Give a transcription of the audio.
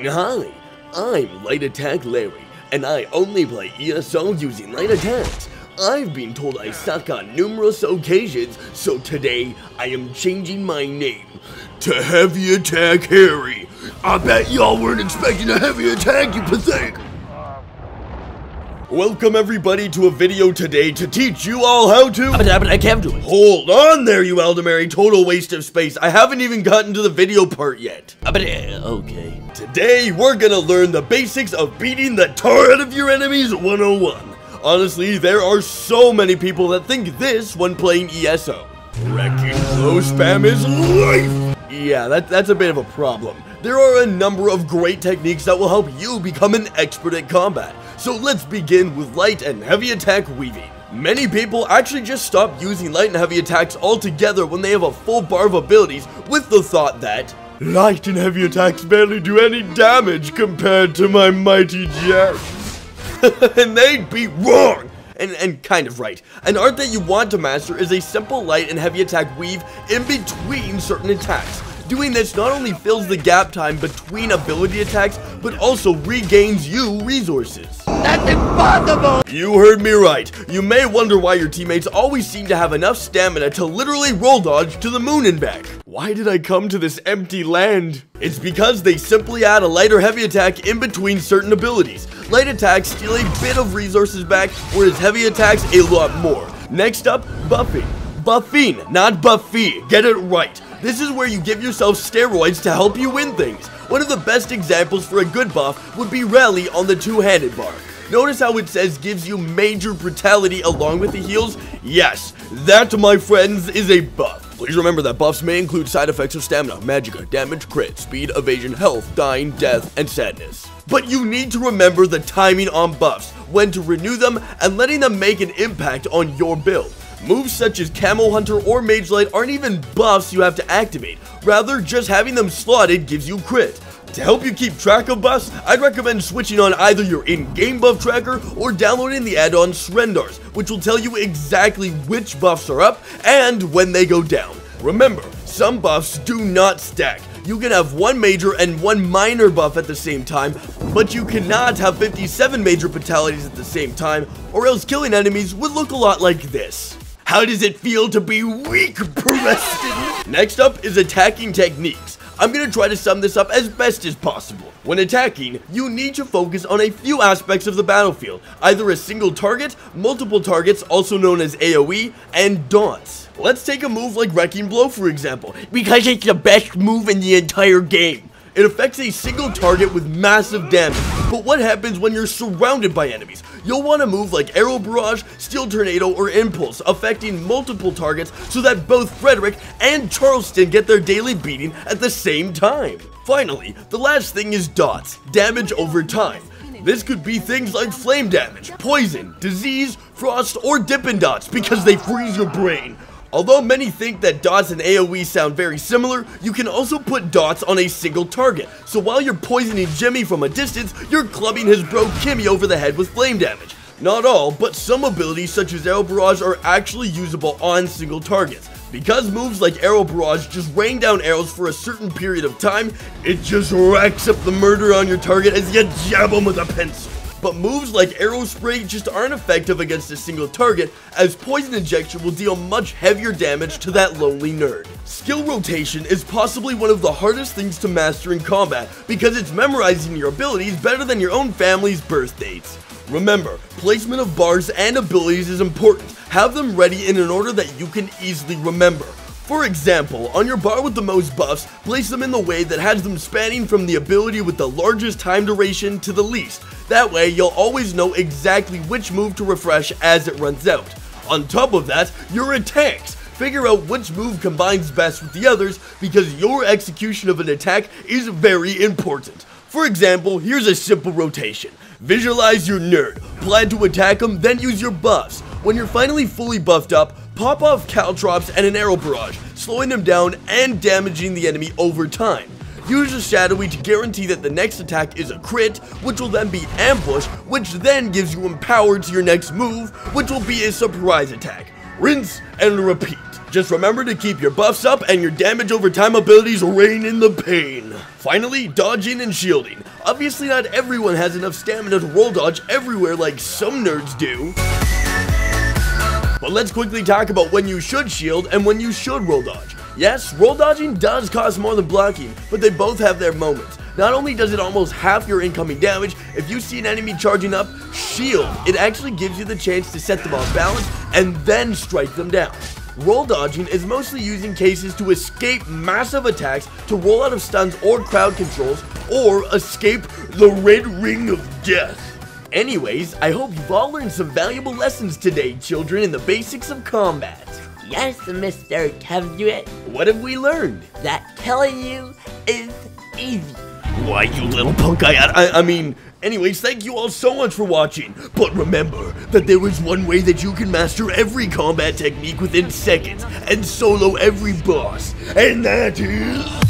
Hi, I'm Light Attack Larry, and I only play ESO using light attacks. I've been told I suck on numerous occasions, so today I am changing my name to Heavy Attack Harry. I bet y'all weren't expecting a heavy attack, you pathetic. Welcome everybody to a video today to teach you all how to— I can't do it. Hold on there, you Elderberry, total waste of space. I haven't even gotten to the video part yet. Okay. Today, we're gonna learn the basics of beating the tar out of your enemies 101. Honestly, there are so many people that think this when playing ESO. Wrecking blow spam is life! Yeah, that's a bit of a problem. There are a number of great techniques that will help you become an expert at combat. So let's begin with light and heavy attack weaving. Many people actually just stop using light and heavy attacks altogether when they have a full bar of abilities with the thought that light and heavy attacks barely do any damage compared to my mighty gems. And they'd be wrong! And kind of right. An art that you want to master is a simple light and heavy attack weave in between certain attacks. Doing this not only fills the gap time between ability attacks, but also regains you resources. That's impossible! You heard me right. You may wonder why your teammates always seem to have enough stamina to literally roll dodge to the moon and back. Why did I come to this empty land? It's because they simply add a light or heavy attack in between certain abilities. Light attacks steal a bit of resources back, whereas heavy attacks a lot more. Next up, buffing. Buffing, not Buffy. Get it right. This is where you give yourself steroids to help you win things. One of the best examples for a good buff would be Rally on the two-handed bar. Notice how it says gives you major brutality along with the heals? Yes, that, my friends, is a buff. Please remember that buffs may include side effects of stamina, magicka, damage, crit, speed, evasion, health, dying, death, and sadness. But you need to remember the timing on buffs, when to renew them, and letting them make an impact on your build. Moves such as Camo Hunter or Mage Light aren't even buffs you have to activate, rather just having them slotted gives you crit. To help you keep track of buffs, I'd recommend switching on either your in-game buff tracker or downloading the add-on Srendars, which will tell you exactly which buffs are up and when they go down. Remember, some buffs do not stack. You can have one major and one minor buff at the same time, but you cannot have 57 major fatalities at the same time, or else killing enemies would look a lot like this. How does it feel to be weak, Preston? Next up is attacking techniques. I'm gonna try to sum this up as best as possible. When attacking, you need to focus on a few aspects of the battlefield, either a single target, multiple targets, also known as AoE, and dots. Let's take a move like Wrecking Blow for example, because it's the best move in the entire game. It affects a single target with massive damage, but what happens when you're surrounded by enemies? You'll want to move like Arrow Barrage, Steel Tornado, or Impulse, affecting multiple targets so that both Frederick and Charleston get their daily beating at the same time. Finally, the last thing is dots, damage over time. This could be things like flame damage, poison, disease, frost, or Dippin' Dots because they freeze your brain. Although many think that dots and AoE sound very similar, you can also put dots on a single target. So while you're poisoning Jimmy from a distance, you're clubbing his bro Kimmy over the head with flame damage. Not all, but some abilities such as Arrow Barrage are actually usable on single targets. Because moves like Arrow Barrage just rain down arrows for a certain period of time, it just racks up the murder on your target as you jab them with a pencil. But moves like Arrow Spray just aren't effective against a single target, as Poison Injection will deal much heavier damage to that lonely nerd. Skill rotation is possibly one of the hardest things to master in combat, because it's memorizing your abilities better than your own family's birth dates. Remember, placement of bars and abilities is important. Have them ready in an order that you can easily remember. For example, on your bar with the most buffs, place them in the way that has them spanning from the ability with the largest time duration to the least. That way, you'll always know exactly which move to refresh as it runs out. On top of that, your attacks. Figure out which move combines best with the others because your execution of an attack is very important. For example, here's a simple rotation. Visualize your nerd, plan to attack him, then use your buffs. When you're finally fully buffed up, pop off Caltrops and an Arrow Barrage, slowing them down and damaging the enemy over time. Use a Shadowy to guarantee that the next attack is a crit, which will then be Ambush, which then gives you Empowered to your next move, which will be a surprise attack. Rinse and repeat. Just remember to keep your buffs up and your damage over time abilities reign in the pain. Finally, dodging and shielding. Obviously not everyone has enough stamina to roll dodge everywhere like some nerds do. But let's quickly talk about when you should shield and when you should roll dodge. Yes, roll dodging does cost more than blocking, but they both have their moments. Not only does it almost half your incoming damage, if you see an enemy charging up, shield. It actually gives you the chance to set them off balance and then strike them down. Roll dodging is mostly used in cases to escape massive attacks, to roll out of stuns or crowd controls, or escape the Red Ring of Death. Anyways, I hope you've all learned some valuable lessons today, children, in the basics of combat. Yes, Mr. Kevduit, What have we learned? that killing you is easy. Why, you little punk, I mean, anyways, thank you all so much for watching. But remember that there is one way that you can master every combat technique within seconds and solo every boss, and that is...